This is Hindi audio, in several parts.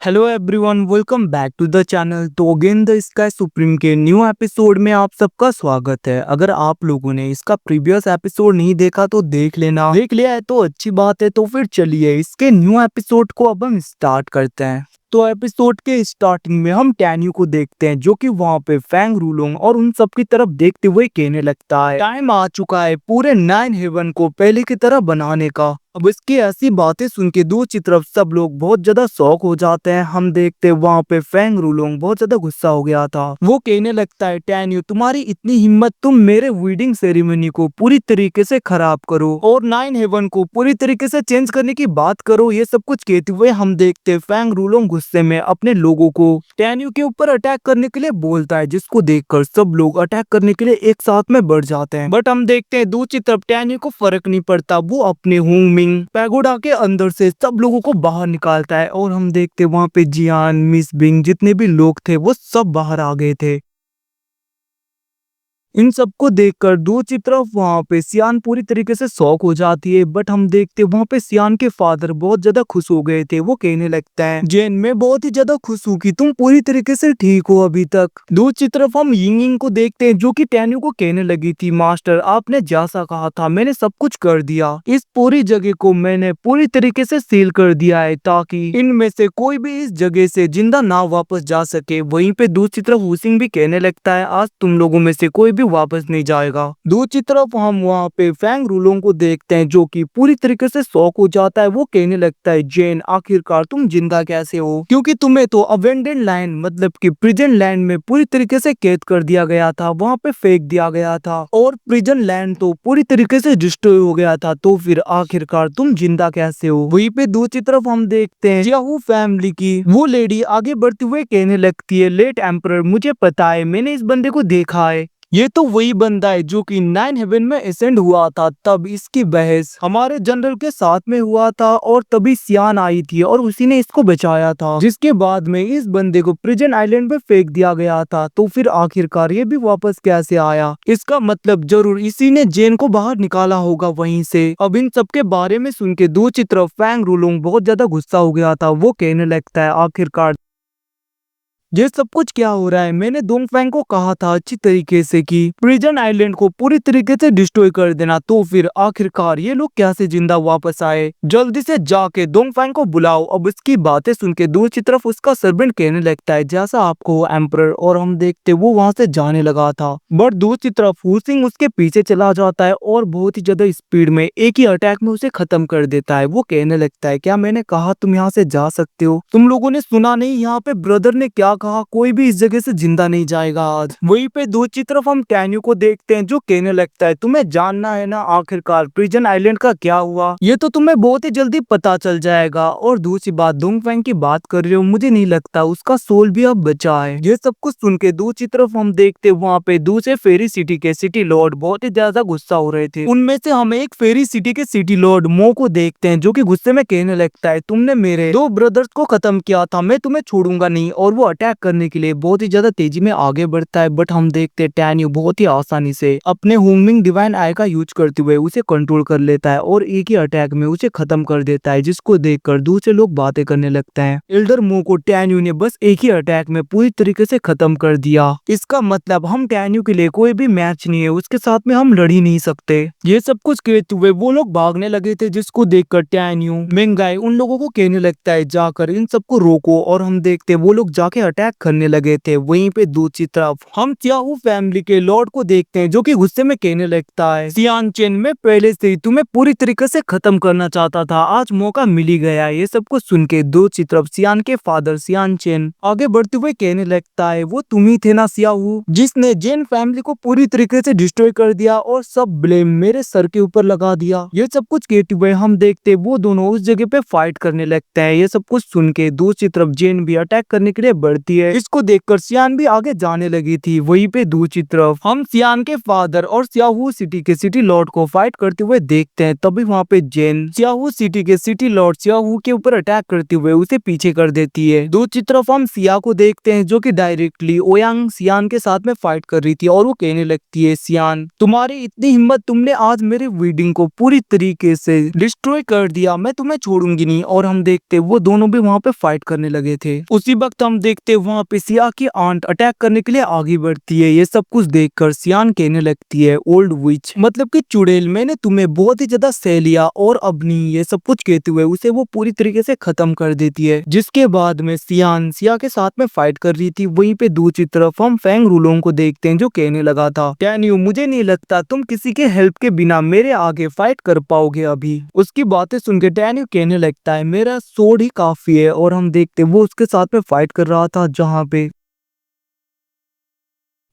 Hello everyone, welcome back to the channel. तो अगेन द स्काई सुप्रीम के न्यू एपिसोड में आप सबका स्वागत है। अगर आप लोगों ने इसका प्रीवियस एपिसोड नहीं देखा तो देख लेना, देख लिया है तो अच्छी बात है। तो फिर चलिए इसके न्यू एपिसोड को अब हम स्टार्ट करते हैं। तो एपिसोड के स्टार्टिंग में हम टैन्यू को देखते हैं जो कि वहाँ पे फैंग रूलोंग और उन सब की तरफ देखते हुए कहने लगता है, टाइम आ चुका है पूरे 9 हेवन को पहले की तरह बनाने का। अब इसकी ऐसी बातें सुन के दूसरी तरफ सब लोग बहुत ज्यादा शौक हो जाते हैं। हम देखते हैं वहाँ पे फैंग रूलोंग बहुत ज्यादा गुस्सा हो गया था। वो कहने लगता है, टैन्यू तुम्हारी इतनी हिम्मत, तुम मेरे वेडिंग सेरेमनी को पूरी तरीके से खराब करो और 9 हेवन को पूरी तरीके से चेंज करने की बात करो। ये सब कुछ कहते हुए हम देखते हैं फैंग रूलोंग गुस्से में अपने लोगों को टैन्यू के ऊपर अटैक करने के लिए बोलता है, जिसको देखकर सब लोग अटैक करने के लिए एक साथ में बढ़ जाते हैं। बट हम देखते हैं दूसरी तरफ टैन्यू को फर्क नहीं पड़ता। वो अपने होंगमिंग पैगोडा के अंदर से सब लोगों को बाहर निकालता है और हम देखते वहां पे जियान, मिस बिंग, जितने भी लोग थे वो सब बाहर आ गए थे। इन सबको देखकर दूसरी तरफ वहाँ पे सियान पूरी तरीके से शॉक हो जाती है। बट हम देखते वहाँ पे सियान के फादर बहुत ज्यादा खुश हो गए थे। वो कहने लगता है, जेन मैं बहुत ही ज्यादा खुश हूँ कि तुम पूरी तरीके से ठीक हो अभी तक। दूसरी तरफ हम यिंग को देखते हैं जो कि टैन्यू को कहने लगी थी, मास्टर आपने जैसा कहा था मैंने सब कुछ कर दिया। इस पूरी जगह को मैंने पूरी तरीके से सील कर दिया है ताकि इनमें से कोई भी इस जगह से जिंदा ना वापस जा सके। वहीं पे दूसरी तरफ हुसिंग भी कहने लगता है, आज तुम लोगों में से कोई भी वापस नहीं जाएगा। दूसरी तरफ हम वहाँ पे फैंग रूलोंग को देखते हैं जो कि पूरी तरीके से शॉक हो जाता है। वो कहने लगता है, जेन आखिरकार तुम जिंदा कैसे हो, क्योंकि तुम्हें तो अबेंडेड लैंड मतलब कि प्रिजन लैंड में पूरी तरीके से कैद कर दिया गया था, वहाँ पे फेंक दिया गया था और प्रिजन लैंड तो पूरी तरीके से डिस्ट्रॉय हो गया था। तो फिर आखिरकार तुम जिंदा कैसे हो। वहीं पे दूसरी तरफ हम देखते हैं याहू फैमिली की वो लेडी आगे बढ़ते हुए कहने लगती है, लेट एम्परर मुझे पता है, मैंने इस बंदे को देखा है। ये तो वही बंदा है जो कि 9 हेवन में एसेंड हुआ था। तब इसकी बहस हमारे जनरल के साथ में हुआ था और तभी सियान आई थी और उसी ने इसको बचाया था, जिसके बाद में इस बंदे को प्रिजन आइलैंड पे फेंक दिया गया था। तो फिर आखिरकार ये भी वापस कैसे आया, इसका मतलब जरूर इसी ने जेन को बाहर निकाला होगा वहीं से। अब इन सब के बारे में सुन के दूसरी तरफ फैंग रूलोंग बहुत ज्यादा गुस्सा हो गया था। वो कहने लगता है, आखिरकार ये सब कुछ क्या हो रहा है। मैंने दोंगफैंग को कहा था अच्छी तरीके से कि प्रिजन आइलैंड को पूरी तरीके से डिस्ट्रॉय कर देना। तो फिर आखिरकार ये लोग कैसे जिंदा वापस आए, जल्दी से जाके दोंगफैंग को बुलाओ। अब इसकी बातें सुन के दूसरी तरफ उसका सर्वेंट कहने लगता है, जैसा आपको हो एम्परर। और हम देखते वो वहां से जाने लगा था। बट दूसरी तरफ हुसिंग उसके पीछे चला जाता है और बहुत ही ज्यादा स्पीड में एक ही अटैक में उसे खत्म कर देता है। वो कहने लगता है, क्या मैंने कहा तुम यहाँ से जा सकते हो, तुम लोगों ने सुना नहीं यहाँ पे ब्रदर ने क्या कहा, कोई भी इस जगह से जिंदा नहीं जाएगा आज। वहीं पे दूसरी तरफ हम टैन्यू को देखते हैं जो कहने लगता है, तुम्हें जानना है ना आखिरकार प्रिजन आइलैंड का क्या हुआ, ये तो तुम्हें बहुत ही जल्दी पता चल जाएगा। और दूसरी बात, दोंगफैंग की बात कर रहे हो, मुझे नहीं लगता उसका सोल भी अब बचा है। ये सब कुछ सुन के दूसरी तरफ हम देखते वहाँ पे दूसरे फेरी सिटी के सिटी लॉर्ड बहुत ही ज्यादा गुस्सा हो रहे थे। उनमें से हम एक फेरी सिटी के सिटी लॉर्ड मो को देखते हैं जो कि गुस्से में कहने लगता है, तुमने मेरे 2 ब्रदर्स को खत्म किया था, मैं तुम्हें छोड़ूंगा नहीं। और वो अटैक करने के लिए बहुत ही ज्यादा तेजी में आगे बढ़ता है। बट हम देखते हैं टैन्यू बहुत ही आसानी से अपने होंगमिंग डिवाइन आई का यूज करते हुए उसे कंट्रोल कर लेता है और एक ही अटैक में उसे खत्म कर देता है, जिसको देखकर दूसरे लोग बातें करने लगते हैं। एल्डर मो को टैन्यू ने बस एक ही अटैक में पूरी तरीके से खत्म कर दिया, इसका मतलब हम टैन्यू के लिए कोई भी मैच नहीं है, उसके साथ में हम लड़ ही नहीं सकते। ये सब कुछ कहते हुए वो लोग भागने लगे थे, जिसको देखकर टैन्यू मेंगाई उन लोगों को कहने लगता है, जाकर इन सबको रोको। और हम देखते वो लोग जाके अटैक करने लगे थे। वहीं पे दूसरी तरफ हम त्याहू फैमिली के लॉर्ड को देखते हैं जो कि गुस्से में कहने लगता है, सियान चेन मैं पहले से ही तुम्हें पूरी तरीके से खत्म करना चाहता था, आज मौका मिल ही गया। ये सब कुछ सुन के दूसरी तरफ सियान के फादर सियान चेन आगे बढ़ते हुए कहने लगता है, वो तुम ही थे ना सियाहू जिसने जेन फैमिली को पूरी तरीके से डिस्ट्रॉय कर दिया और सब ब्लेम मेरे सर के ऊपर लगा दिया। ये सब कुछ कहते हुए हम देखते वो दोनों उस जगह पे फाइट करने लगते हैं। ये सब कुछ सुन के दूसरी तरफ जेन भी अटैक करने के लिए बढ़ती जाती है। इसको देखकर सियान भी आगे जाने लगी थी। वहीं पे दूसरी तरफ हम सियान के फादर और सियाहू सिटी के सिटी लॉर्ड को फाइट करते हुए देखते हैं। तभी वहाँ पे जेन सियाहू सिटी के सिटी लॉर्ड सियाहू के ऊपर अटैक करते हुए उसे पीछे कर देती है। दूसरी तरफ हम सिया को देखते हैं जो कि डायरेक्टली ओयांग सियान के साथ में फाइट कर रही थी और वो कहने लगती है, सियान तुम्हारी इतनी हिम्मत, तुमने आज मेरे वेडिंग को पूरी तरीके से डिस्ट्रॉय कर दिया, मैं तुम्हें छोड़ूंगी नहीं। और हम देखते वो दोनों भी वहाँ पे फाइट करने लगे थे। उसी वक्त हम देखते वहाँ पे सिया की आंट अटैक करने के लिए आगे बढ़ती है। ये सब कुछ देखकर सियान कहने लगती है, ओल्ड विच मतलब कि चुड़ैल, मैंने तुम्हें बहुत ही ज्यादा सह लिया और अब नहीं। ये सब कुछ कहते हुए उसे वो पूरी तरीके से खत्म कर देती है। जिसके बाद में सियान सिया के साथ में फाइट कर रही थी। वहीं पे दूसरी तरफ हम फेंग रूलोंग को देखते हैं जो कहने लगा था, टेन यू मुझे नहीं लगता तुम किसी के हेल्प के बिना मेरे आगे फाइट कर पाओगे अभी। उसकी बातें सुनकर टेन यू कहने लगता है, मेरा स्वॉर्ड ही काफी है। और हम देखते वो उसके साथ में फाइट कर रहा था जहाँ पे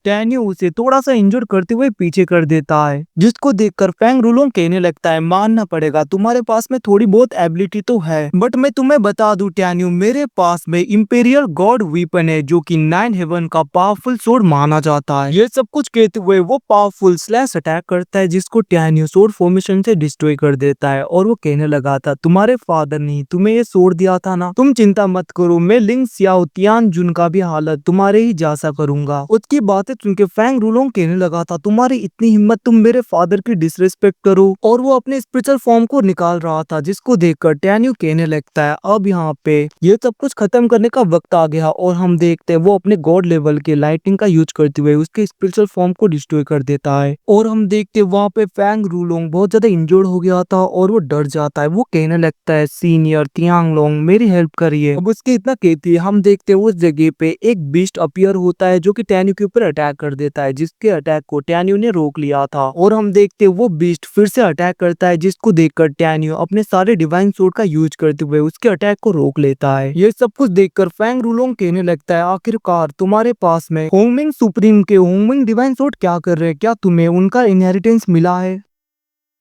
टेन्यू उसे थोड़ा सा इंजर करते हुए पीछे कर देता है। जिसको देखकर फेंग रूलोंग कहने लगता है, मानना पड़ेगा तुम्हारे पास में थोड़ी बहुत एबिलिटी तो है, बट मैं तुम्हें बता दूं टेन्यू, मेरे पास में इंपीरियल गॉड वीपन है जो कि 9 हेवन का पावरफुल सोर्ड माना जाता है। ये सब कुछ कहते हुए वो पावरफुल स्लैश अटैक करता है जिसको टेन्यू सोर्ड फॉर्मेशन से डिस्ट्रॉय कर देता है। और वो कहने लगा था, तुम्हारे फादर ने तुम्हें ये सोर्ड दिया था ना, तुम चिंता मत करो, मैं लिंग सियाओ तियान जुन का भी हालत तुम्हारे ही जैसा करूंगा। उसकी बात सुन के फेंग रूलोंग कहने लगा था, तुम्हारी इतनी हिम्मत, तुम मेरे फादर की डिसरिस्पेक्ट करो। और वो अपने स्पिरिचुअल फॉर्म को निकाल रहा था। जिसको देखकर टेन्यू कहने लगता है, अब यहाँ पे ये सब कुछ खत्म करने का वक्त आ गया। और हम देखते हैं वो अपने गॉड लेवल के लाइटिंग का यूज करते हुए उसके स्पिरिचुअल फॉर्म को डिस्ट्रॉय कर देता है। और हम देखते हैं वहाँ पे फेंग रूलोंग बहुत ज्यादा इंजर्ड हो गया था और वो डर जाता है। वो कहने लगता है, सीनियर तियांगलोंग मेरी हेल्प करिए। अब उसके इतना कहती है, हम देखते हैं उस जगह पे एक बीस्ट अपीयर होता है जो कि टेन्यू के ऊपर अटैक कर देता है। जिसके अटैक को टेन्यू ने रोक लिया था। और हम देखते वो बीस्ट फिर से अटैक करता है जिसको देखकर टेन्यू अपने सारे डिवाइन सोर्ड का यूज करते हुए उसके अटैक को रोक लेता है। ये सब कुछ देखकर फेंग रूलोंग कहने लगता है, आखिरकार तुम्हारे पास में होंगमिंग सुप्रीम के होंगमिंग डिवाइन सोर्ड क्या कर रहे हैं, क्या तुम्हें उनका इनहेरिटेंस मिला है?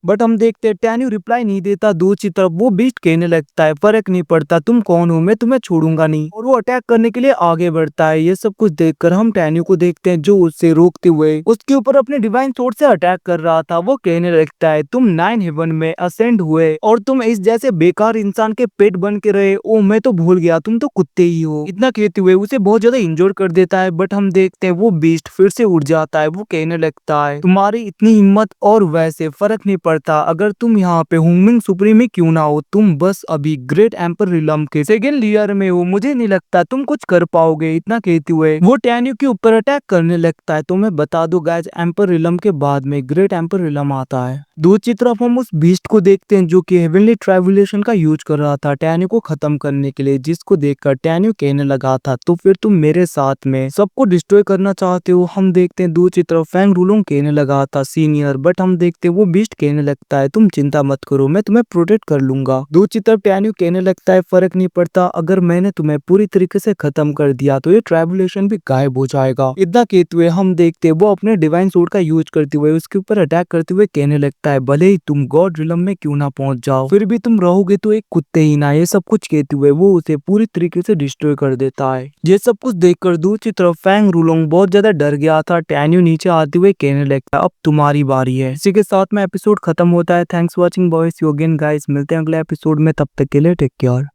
बट हम देखते हैं टेन्यू रिप्लाई नहीं देता। दूसरी तरफ वो बीस्ट कहने लगता है, फर्क नहीं पड़ता तुम कौन हो, मैं तुम्हें छोड़ूंगा नहीं। और वो अटैक करने के लिए आगे बढ़ता है। ये सब कुछ देखकर हम टेन्यू को देखते हैं जो उससे रोकते हुए उसके ऊपर अपने डिवाइन सोर्ड से अटैक कर रहा था। वो कहने लगता है, तुम 9 हेवन में असेंड हुए और तुम इस जैसे बेकार इंसान के पेट बन के रहे। ओ मैं तो भूल गया, तुम तो कुत्ते ही हो। इतना कहते हुए उसे बहुत ज्यादा इंजोर कर देता है। बट हम देखते हैं वो बीस्ट फिर से उड़ जाता है। वो कहने लगता है, तुम्हारी इतनी हिम्मत और वैसे फर्क नहीं पड़ता अगर तुम यहाँ पे होंगमिंग सुप्रीम में क्यों ना हो, तुम बस अभी ग्रेट एम्पर रिलम के सेकंड लेयर में हो, मुझे नहीं लगता तुम कुछ कर पाओगे। इतना कहते हुए वो टेन्यू के ऊपर अटैक करने लगता है। तो मैं बता दूं गाइस, एम्पर रिलम के बाद में ग्रेट एम्पर रिलम आता है। दूसरी तरफ हम उस बीस्ट को देखते हैं जो कि हेवनली ट्राइबुलेशन का यूज कर रहा था टेन्यू को खत्म करने के लिए। जिसको देखकर टेन्यू कहने लगा था, तो फिर तुम मेरे साथ में सबको डिस्ट्रॉय करना चाहते हो। हम देखते हैं दूसरी तरफ फेंग रूलोंग कहने लगा था, सीनियर। बट हम देखते हैं वो बीस्ट कहने लगता है, तुम चिंता मत करो, मैं तुम्हें प्रोटेक्ट कर लूंगा। दूसरी तरफ टेन्यू कहने लगता है, फर्क नहीं पड़ता, अगर मैंने तुम्हें पूरी तरीके से खत्म कर दिया तो ये ट्राइबुलेशन भी गायब हो जाएगा। इतना कहते हुए हम देखते हैं वो अपने डिवाइन सोर्ड का यूज करते हुए उसके ऊपर अटैक करते हुए कहने लगता है, भले ही तुम गॉड रिलम में क्यों ना पहुंच जाओ, फिर भी तुम रहोगे तो एक कुत्ते ही ना। ये सब कुछ कहते हुए वो उसे पूरी तरीके से डिस्ट्रॉय कर देता है। ये सब कुछ देखकर दूसरी तरफ फेंग रूलोंग बहुत ज्यादा डर गया था। टेन्यू नीचे आते हुए कहने लगता है, अब तुम्हारी बारी है। इसी के साथ में एपिसोड खत्म होता है। Thanks for watching boys, you again guys, मिलते हैं अगले एपिसोड में, तब तक के लिए टेक केयर।